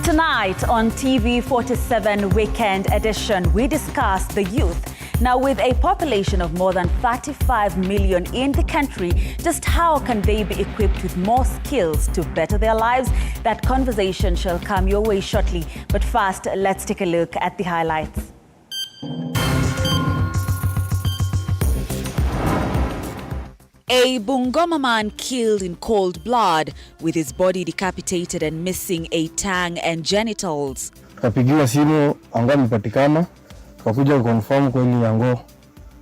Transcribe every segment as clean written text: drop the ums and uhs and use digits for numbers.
Tonight on TV47 Weekend Edition, we discuss the youth. Now, with a population of more than 35 million in the country, just how can they be equipped with more skills to better their lives? That conversation shall come your way shortly. But first, let's take a look at the highlights. A Bungoma man killed in cold blood with his body decapitated and missing a tongue and genitals. Tukapigiwa simu Ango amepatikana, tukakuja kuconfirm kweli Ango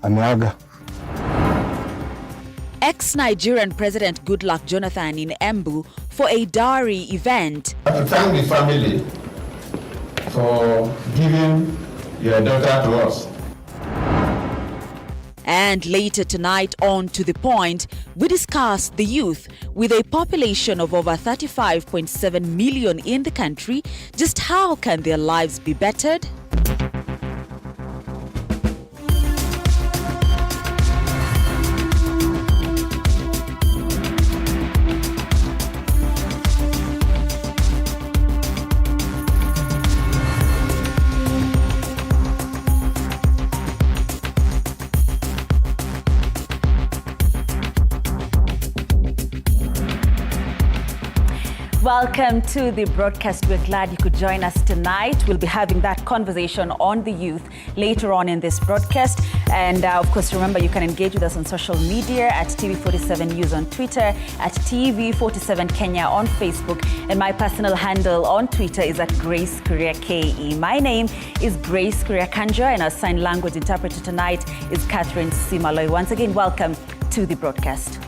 ameaga. Ex-Nigerian President Goodluck Jonathan in Embu for a dowry event. I have to thank the family for giving your daughter to us. And later tonight on To The Point, we discuss the youth. With a population of over 35.7 million in the country, just how can their lives be bettered? Welcome to the broadcast. We're glad you could join us tonight. We'll be having that conversation on the youth later on in this broadcast. And of course, remember, you can engage with us on social media at TV47 News on Twitter, at TV47 Kenya on Facebook. And my personal handle on Twitter is at Grace Kuria KE. My name is Grace Kuria Kanja, and our sign language interpreter tonight is Catherine Simaloi. Once again, welcome to the broadcast.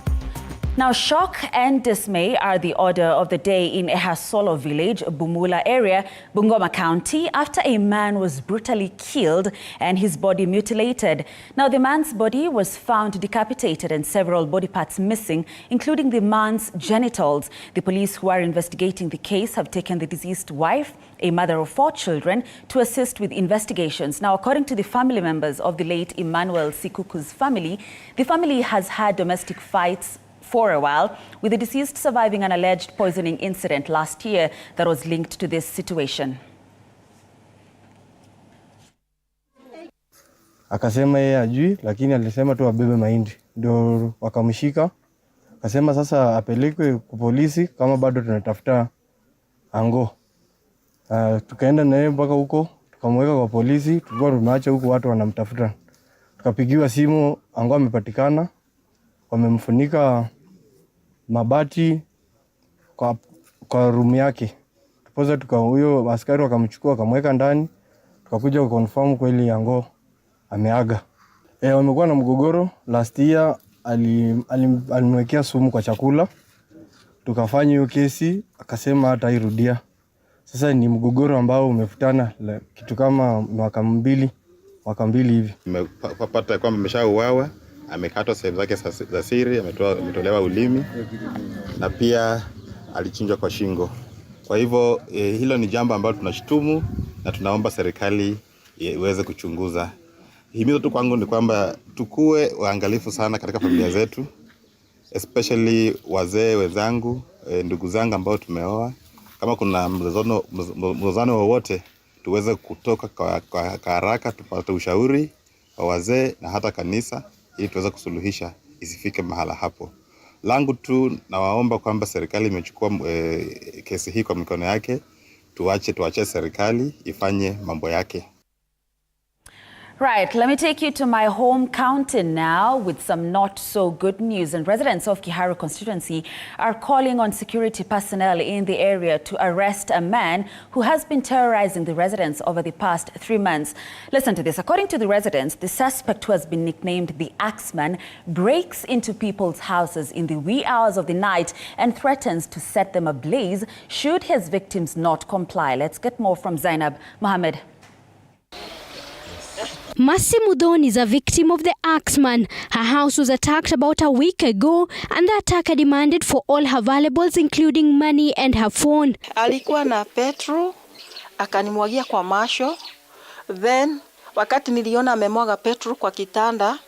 Now, shock and dismay are the order of the day in Ehasolo village, Bumula area, Bungoma County, after a man was brutally killed and his body mutilated. Now, the man's body was found decapitated and several body parts missing, including the man's genitals. The police who are investigating the case have taken the deceased wife, a mother of 4 children, to assist with investigations. Now, according to the family members of the late Emmanuel Sikuku's family, the family has had domestic fights for a while, with the deceased surviving an alleged poisoning incident last year that was linked to this situation. Akasema yeye ajui, lakini alisema tu abebe mahindi. Ndio wakamshika. Akasema sasa apelekwe kwa polisi kama bado tunatafuta Ango. Tukaenda naye mpaka huko, tukamweka kwa polisi, tulikuwa tumeacha huko watu wanamtafuta. Tukapigiwa simu Ango amepatikana. Wamemfunika mabati kwa room yake. Tupoza huyo askari wakamchukua wakamweka ndani. Tukakuja kuconfirm kweli Ango ameaga. Wamekuwa na mgogoro. Last year alimwekea sumu kwa chakula. Tukafanya hiyo kesi, akasema hatairudia. Sasa ni mgogoro ambao umefutana kitu kama mwaka mbili hivi. Nimepata kwamba ameshauawa. Amekatwa sehemu zake za siri, ametolewa ulimi na pia alichinjwa kwa shingo. Kwa hivyo hilo ni jambo ambalo tunashutumu na tunaomba serikali iweze kuchunguza. Himizo tu kwangu ni kwamba tukue waangalifu sana katika familia zetu, especially wazee wenzangu, ndugu zangu ambao tumeoa. Kama kuna mzozano wowote, tuweze kutoka kwa haraka, tupate ushauri wa wazee na hata kanisa, ili tuweze kusuluhisha isifike mahala hapo. Langu tu nawaomba kwamba serikali imechukua kesi hii kwa mikono yake, tuache serikali ifanye mambo yake. Right, let me take you to my home county now with some not so good news. And residents of Kiharu constituency are calling on security personnel in the area to arrest a man who has been terrorizing the residents over the past 3 months. Listen to this. According to the residents, the suspect, who has been nicknamed the Axeman, breaks into people's houses in the wee hours of the night and threatens to set them ablaze should his victims not comply. Let's get more from Zainab Mohammed. Mercy Mudhoni is a victim of the Axeman. Her house was attacked about a week ago, and the attacker demanded for all her valuables, including money and her phone. Alikuwa na petrol, akanimwagia kwa masho. Then wakati niliona amemwaga petrol kwa kitanda,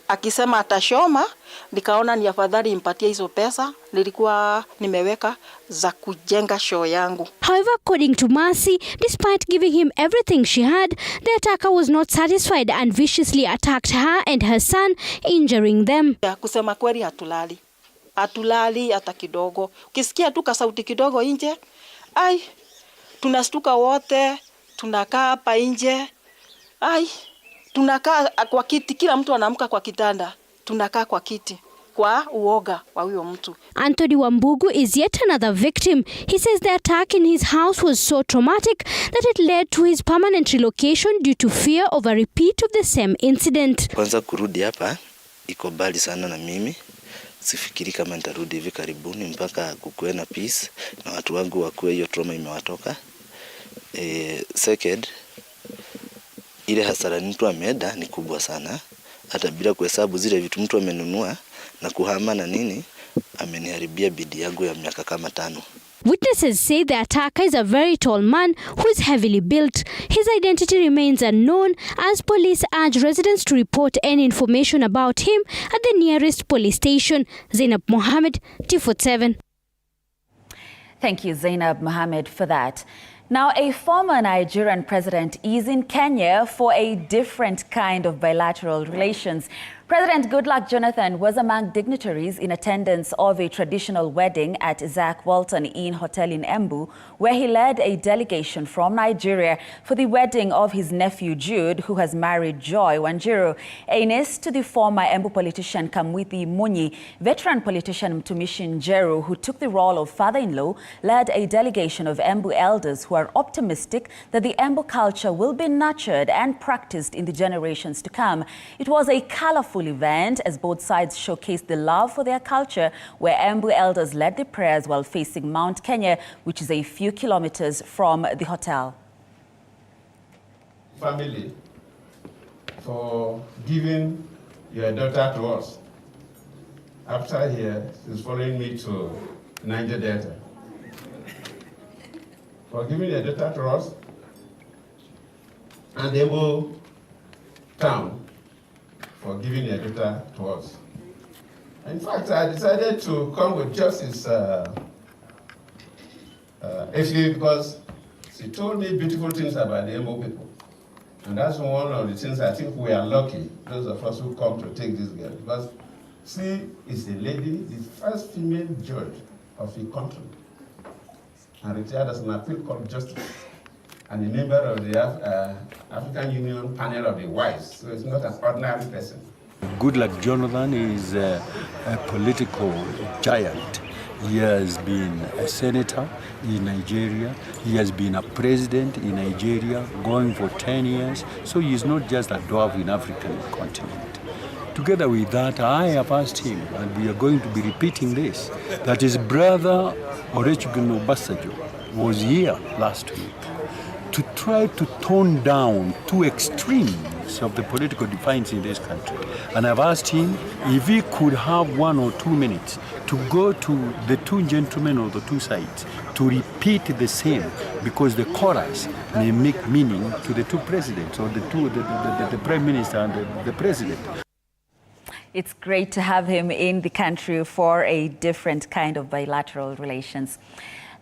akisema atashoma, nikaona ni afadhali nimpatie hizo pesa nilikuwa nimeweka za kujenga show yangu. However, according to Mercy, despite giving him everything she had, the attacker was not satisfied and viciously attacked her and her son, injuring them. Kusema kweli hatulali hata kidogo. Ukisikia tu kasauti kidogo nje, tunastuka wote, tunakaa hapa nje. Tunakaa kwa kiti, kila mtu anaamka kwa kitanda. Tunakaa kwa kiti kwa uoga wa huyo mtu. Anthony Wambugu is yet another victim. He says the attack in his house was so traumatic that it led to his permanent relocation due to fear of a repeat of the same incident. Kwanza kurudi hapa iko mbali sana na mimi. Sifikiri kama nitarudi hivi karibuni mpaka kukuwe na peace na watu wangu wakuwe hiyo trauma imewatoka. Second, ile hasara mtu ameenda ni kubwa sana. Hata bila kuhesabu zile vitu mtu amenunua na kuhama na nini, ameniharibia bidii yangu ya miaka kama 5. Witnesses say the attacker is a very tall man who is heavily built. His identity remains unknown as police urge residents to report any information about him at the nearest police station. Zainab Mohammed, TV47. Thank you, Zainab Mohammed, for that. Now, a former Nigerian president is in Kenya for a different kind of bilateral relations. President Goodluck Jonathan was among dignitaries in attendance of a traditional wedding at Isaac Walton Inn Hotel in Embu, where he led a delegation from Nigeria for the wedding of his nephew Jude, who has married Joy Wanjiru. A niece to the former Embu politician Kamwithi Munyi, veteran politician Mtumishi Njeru, who took the role of father-in-law, led a delegation of Embu elders who are optimistic that the Embu culture will be nurtured and practiced in the generations to come. It was a colorful event as both sides showcased the love for their culture, where Embu elders led the prayers while facing Mount Kenya, which is a few kilometers from the hotel. Family, for giving your daughter to us. After here, she's following me to Niger Delta. For giving your daughter to us and Embu town for giving your daughter to us. In fact, I decided to come with Justice Effie because she told me beautiful things about the Embu people. And that's one of the things I think we are lucky, those of us who come to take this girl. Because she is a lady, the first female judge of the country, and retired as an appeal court justice, and a member of the African Union panel of the wise. So it's not an ordinary person. Goodluck Jonathan is a political giant. He has been a senator in Nigeria. He has been a president in Nigeria, going for 10 years. So he is not just a dwarf in African continent. Together with that, I have asked him, and we are going to be repeating this, that his brother Olusegun Obasanjo was here last week to try to tone down two extremes of the political defiance in this country. And I've asked him if he could have 1 or 2 minutes to go to the two gentlemen of the two sides to repeat the same, because the chorus may make meaning to the two presidents, or the prime minister and the president. It's great to have him in the country for a different kind of bilateral relations.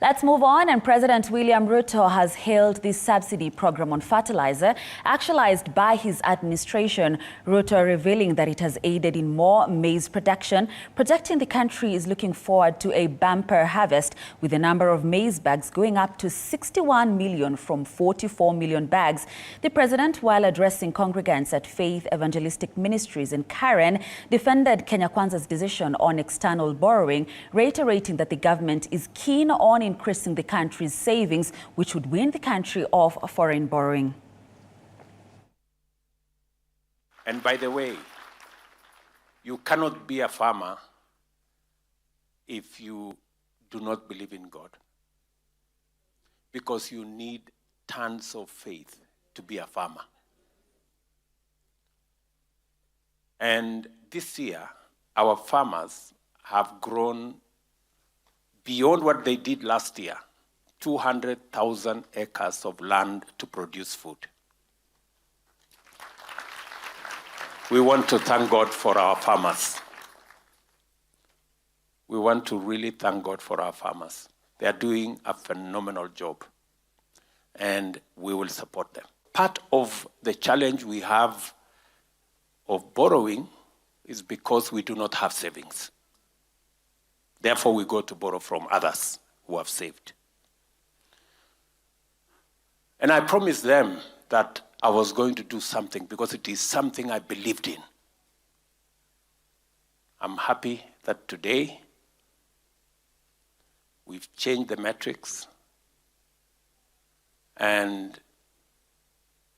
Let's move on. And President William Ruto has hailed the subsidy program on fertilizer actualized by his administration. Ruto revealing that it has aided in more maize production, projecting the country is looking forward to a bumper harvest, with the number of maize bags going up to 61 million from 44 million bags. The president, while addressing congregants at Faith Evangelistic Ministries in Karen, defended Kenya Kwanza's decision on external borrowing, reiterating that the government is keen on increasing the country's savings, which would wean the country off foreign borrowing. And by the way, you cannot be a farmer if you do not believe in God, because you need tons of faith to be a farmer. And this year, our farmers have grown beyond what they did last year, 200,000 acres of land to produce food. We want to thank God for our farmers. We want to really thank God for our farmers. They are doing a phenomenal job, and we will support them. Part of the challenge we have of borrowing is because we do not have savings. Therefore, we go to borrow from others who have saved. And I promised them that I was going to do something because it is something I believed in. I'm happy that today we've changed the metrics and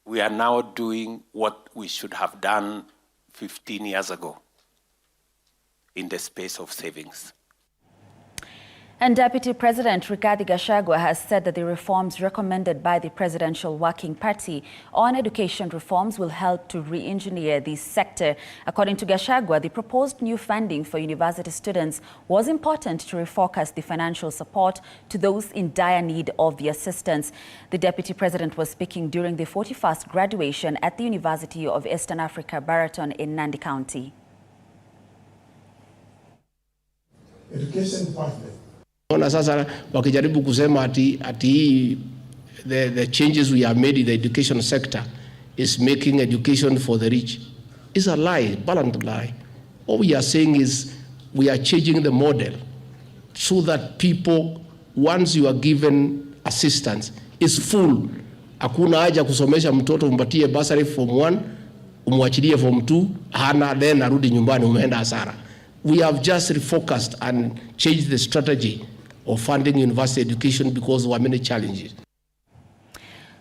we are now doing what we should have done 15 years ago in the space of savings. And Deputy President Rigathi Gachagua has said that the reforms recommended by the Presidential Working Party on education reforms will help to re-engineer the sector. According to Gachagua, the proposed new funding for university students was important to refocus the financial support to those in dire need of the assistance. The Deputy President was speaking during the 41st graduation at the University of Eastern Africa, Baraton in Nandi County. Education department. Ona sasa wakijaribu kusema ati the changes we have made in the education sector is making education for the rich. It's a lie, blatant lie. What we are saying is we are changing the model so that people, once you are given assistance, is full. Hakuna haja kusomesha mtoto umpatie bursary form 1, umwachilie form 2, hana then arudi nyumbani umeenda hasara. We have just refocused and changed the strategy of funding university education because there were many challenges.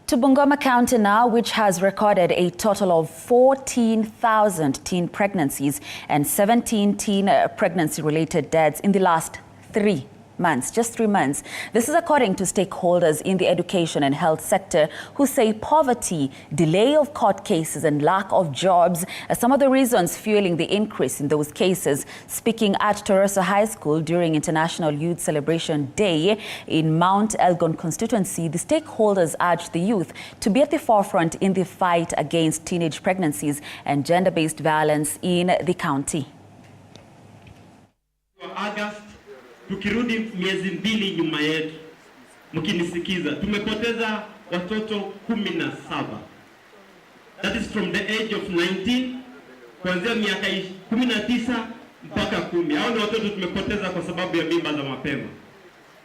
To Bungoma County now, which has recorded a total of 14,000 teen pregnancies and 17 teen pregnancy-related deaths in the last 3 months, just 3 months. This is according to stakeholders in the education and health sector who say poverty, delay of court cases and lack of jobs are some of the reasons fueling the increase in those cases. Speaking at Toroso High School during International Youth Celebration Day in Mount Elgon constituency, the stakeholders urged the youth to be at the forefront in the fight against teenage pregnancies and gender-based violence in the county. August, tukirudi miezi 2 nyuma yetu, mkinisikiza, tumepoteza watoto 17. That is from the age of 19, kuanzia miaka 19 mpaka 10. Hao ni watoto tumepoteza kwa sababu ya mimba za mapema.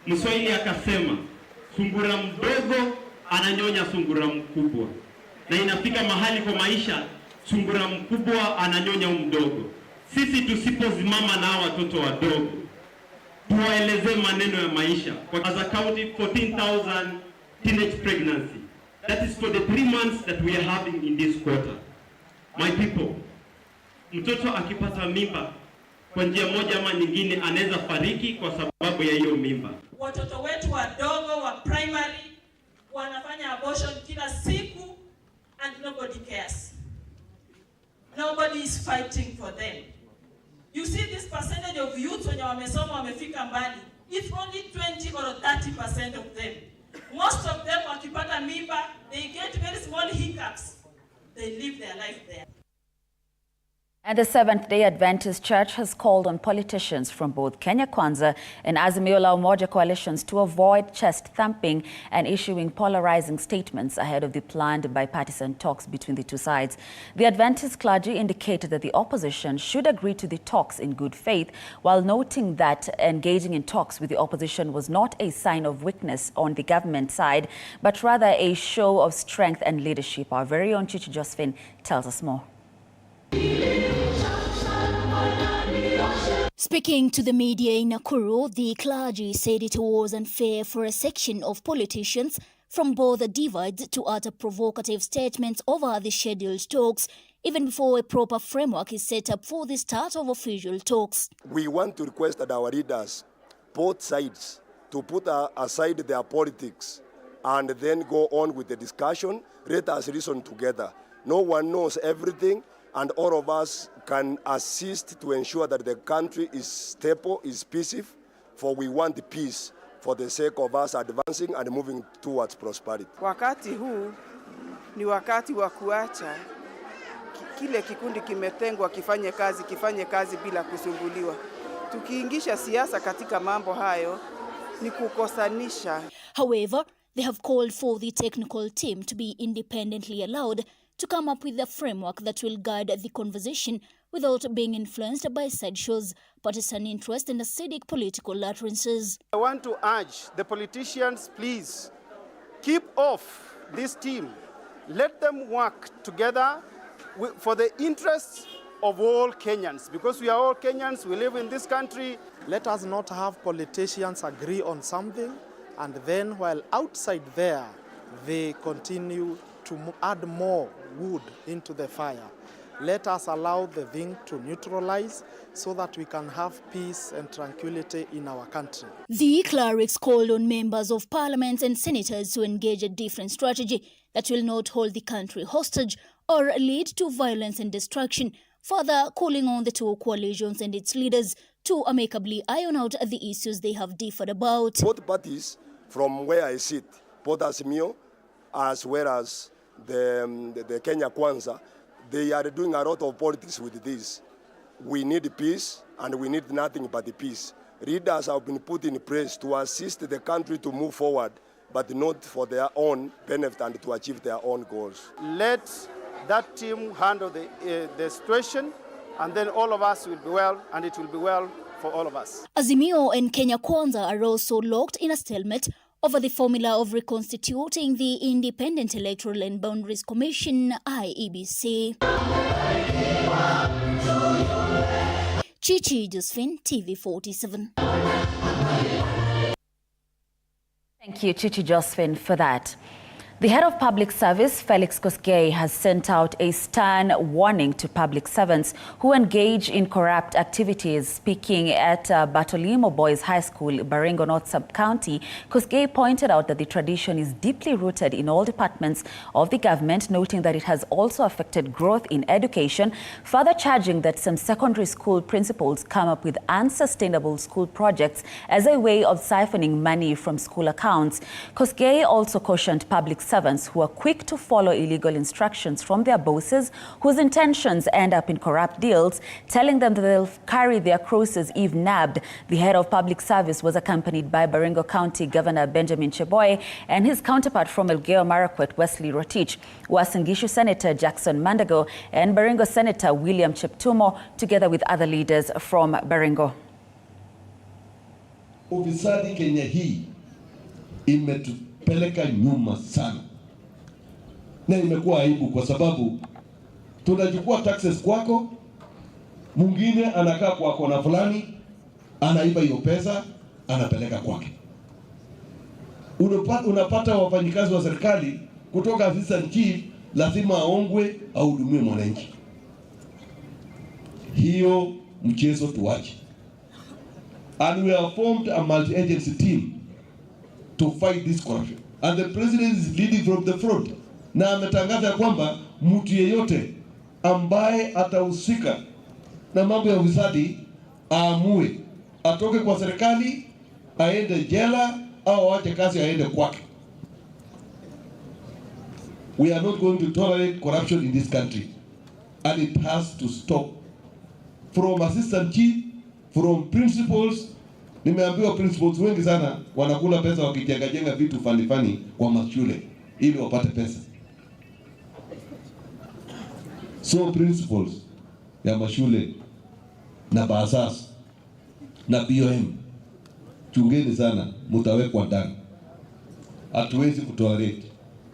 Mswahili akasema, sungura mdogo ananyonya sungura mkubwa. Na inafika mahali kwa maisha, sungura mkubwa ananyonya mdogo. Sisi tusiposimama na watoto wadogo, tuwaeleze maneno ya maisha. As a county, 14,000 teenage pregnancy. That is for the 3 months that we are having in this quarter. My people, mtoto akipata mimba kwa njia moja ama nyingine anaweza fariki kwa sababu ya hiyo mimba. Watoto wetu wadogo wa primary wanafanya abortion kila siku and nobody cares. Nobody is fighting for them. You see this percentage of youth when wamesoma wamefika mbali, it's only 20 or 30% of them. Most of them wakipata mimba, they get very small hiccups. They live their life there. And the Seventh-day Adventist Church has called on politicians from both Kenya Kwanza and Azimio la Umoja coalitions to avoid chest thumping and issuing polarizing statements ahead of the planned bipartisan talks between the two sides. The Adventist clergy indicated that the opposition should agree to the talks in good faith, while noting that engaging in talks with the opposition was not a sign of weakness on the government side, but rather a show of strength and leadership. Our very own Chichi Josephine tells us more. Speaking to the media in Nakuru, the clergy said it was unfair for a section of politicians from both divides to utter provocative statements over the scheduled talks, even before a proper framework is set up for the start of official talks. We want to request that our leaders, both sides, to put aside their politics and then go on with the discussion. Let us reason together. No one knows everything. and all of us can assist to ensure that the country is stable, is peaceful, for we want peace for the sake of us advancing and moving towards prosperity. Wakati huu ni wakati wa kuacha kile kikundi kimetengwa kifanye kazi bila kusumbuliwa. Tukiingisha siasa katika mambo hayo ni kukosanisha. However, they have called for the technical team to be independently allowed to come up with a framework that will guide the conversation without being influenced by sideshows, partisan interest and acidic political utterances. I want to urge the politicians, please, keep off this team. Let them work together for the interests of all Kenyans, because we are all Kenyans, we live in this country. Let us not have politicians agree on something and then while outside there, they continue to add more wood into the fire. Let us allow the thing to neutralize so that we can have peace and tranquility in our country. The clerics called on members of parliament and senators to engage a different strategy that will not hold the country hostage or lead to violence and destruction, further calling on the two coalitions and its leaders to amicably iron out the issues they have differed about. Both parties, from where I sit, both Azimio as well as the Kenya Kwanza, they are doing a lot of politics with this. We need peace and we need nothing but the peace. Leaders have been put in place to assist the country to move forward, but not for their own benefit and to achieve their own goals. Let that team handle the situation, and then all of us will be well, and it will be well for all of us. Azimio and Kenya Kwanza are also locked in a stalemate over the formula of reconstituting the Independent Electoral and Boundaries Commission, IEBC. Chichi Josephine, TV47. Thank you, Chichi Josephine, for that. The head of public service, Felix Kosgei, has sent out a stern warning to public servants who engage in corrupt activities. Speaking at Bartolimo Boys High School, Baringo North Sub-County, Kosgei pointed out that the tradition is deeply rooted in all departments of the government, noting that it has also affected growth in education, further charging that some secondary school principals come up with unsustainable school projects as a way of siphoning money from school accounts. Kosgei also cautioned public servants who are quick to follow illegal instructions from their bosses, whose intentions end up in corrupt deals, telling them that they'll carry their crosses if nabbed. The head of public service was accompanied by Baringo County Governor Benjamin Cheboy and his counterpart from Elgeyo Marakwet, Wesley Rotich, Uasin Gishu Senator Jackson Mandago, and Baringo Senator William Cheptumo, together with other leaders from Baringo. Ufisadi Kenya hii imetupeleka nyuma sana, na imekuwa aibu kwa sababu tunachukua taxes kwako, mwingine anakaa kwa kona fulani, anaiba hiyo pesa, anapeleka kwake. Unapata wafanyikazi wa serikali kutoka assistant chief lazima aongwe ahudumie mwananchi. Hiyo mchezo tuache. And we have formed a multi-agency team to fight this corruption. And the president is leading from the front. Na ametangaza kwamba mtu yeyote ambaye atahusika na mambo ya ufisadi aamue, atoke kwa serikali, aende jela au aache kazi aende kwake. We are not going to tolerate corruption in this country, and it has to stop. From assistant chief, from principals. Nimeambiwa principals wengi sana wanakula pesa wakijenga vitu fani kwa mashule ili wapate pesa. So principals ya mashule na basas na BOM, chungeni sana, mutawekwa ndani. Hatuwezi kutolerate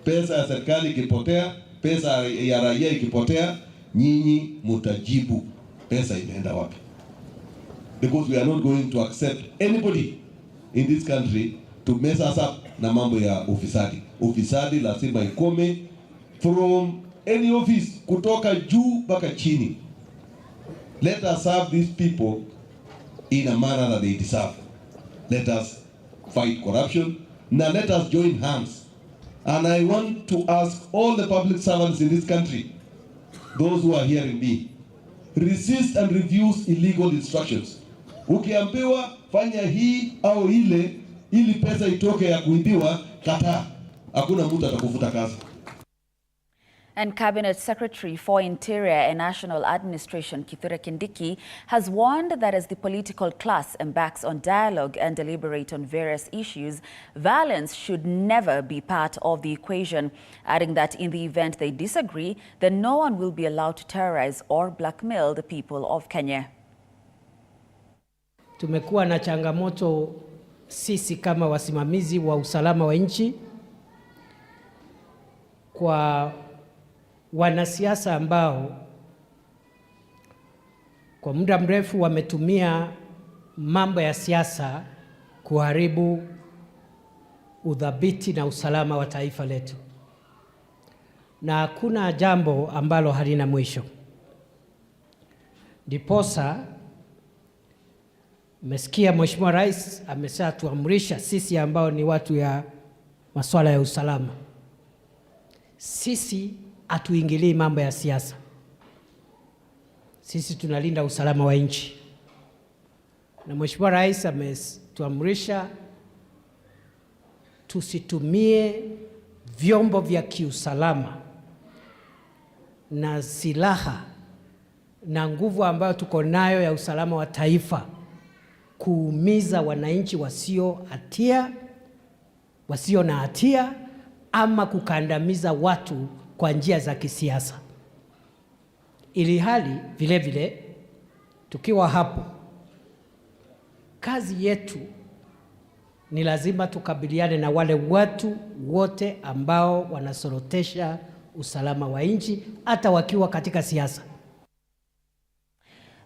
pesa ya serikali ikipotea, pesa ya raia ikipotea, nyinyi mutajibu pesa imeenda wapi. Because we are not going to accept anybody in this country to mess us up na mambo ya ufisadi. Ufisadi lazima ikome from any office, kutoka juu mpaka chini. Let us serve these people in a manner that they deserve. Let us fight corruption. Now let us join hands. And I want to ask all the public servants in this country, those who are hearing me, resist and refuse illegal instructions. Ukiambiwa fanya hii au ile ili pesa itoke ya kuibiwa, kataa. Hakuna mtu atakufuta kazi. And Cabinet Secretary for Interior and National Administration Kithure Kindiki has warned that as the political class embarks on dialogue and deliberate on various issues, violence should never be part of the equation, adding that in the event they disagree, then no one will be allowed to terrorize or blackmail the people of Kenya. Tumekuwa na changamoto sisi kama wasimamizi wa usalama wa nchi kwa wanasiasa ambao kwa muda mrefu wametumia mambo ya siasa kuharibu udhabiti na usalama wa taifa letu. Na hakuna jambo ambalo halina mwisho. Ndiposa mmesikia Mheshimiwa Rais ameshatuamrisha sisi ambao ni watu ya masuala ya usalama. Sisi hatuingilii mambo ya siasa. Sisi tunalinda usalama wa nchi. Na Mheshimiwa Rais ametuamrisha tusitumie vyombo vya kiusalama na silaha na nguvu ambayo tuko nayo ya usalama wa taifa kuumiza wananchi wasio na hatia ama kukandamiza watu kwa njia za kisiasa. Ili hali vile vile tukiwa hapo, kazi yetu ni lazima tukabiliane na wale watu wote ambao wanasorotesha usalama wa nchi hata wakiwa katika siasa.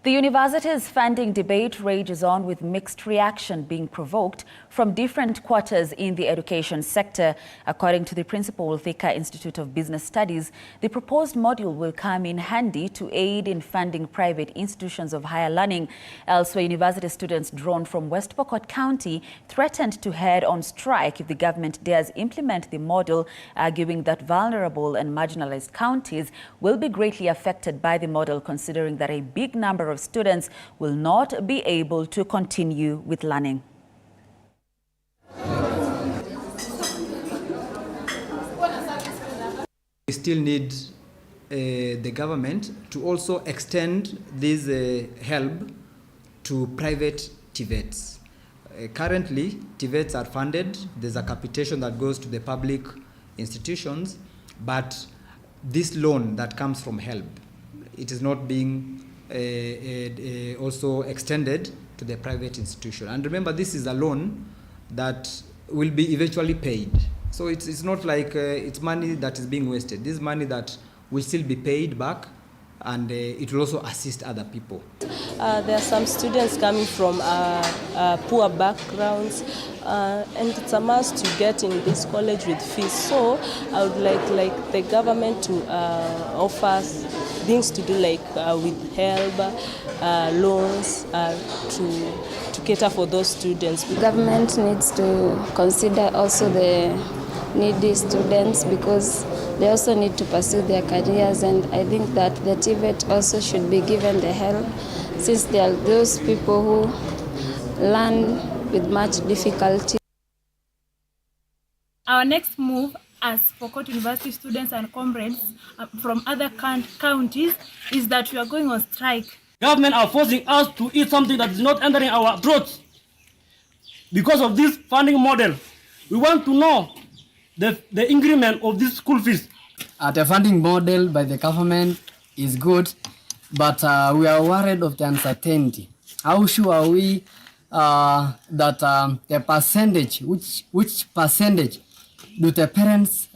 The university's funding debate rages on, with mixed reaction being provoked from different quarters in the education sector. According to the principal of Thika Institute of Business Studies, the proposed module will come in handy to aid in funding private institutions of higher learning. Elsewhere, university students drawn from West Pokot County threatened to head on strike if the government dares implement the model, arguing that vulnerable and marginalized counties will be greatly affected by the model, considering that a big number of students will not be able to continue with learning. We still need the government to also extend this help to private TVETs. Currently, TVETs are funded. There's a capitation that goes to the public institutions, but this loan that comes from HELB, it is not being also extended to the private institution. And remember, this is a loan that will be eventually paid. So it's not like it's money that is being wasted. This is money that will still be paid back, and it will also assist other people. There are some students coming from poor backgrounds, and it's a must to get in this college with fees. So I would like the government to offer things to do, like with help, loans, to cater for those students. The government needs to consider also the needy students, because they also need to pursue their careers, and I think that the TVET also should be given the help, since there are those people who learn with much difficulty. Our next move as Pokot University students and comrades from other counties is that we are going on strike. Government are forcing us to eat something that is not entering our throats because of this funding model. We want to know the increment of this school fees. The funding model by the government is good, but we are worried of the uncertainty. How sure are we that the percentage, which percentage do the parents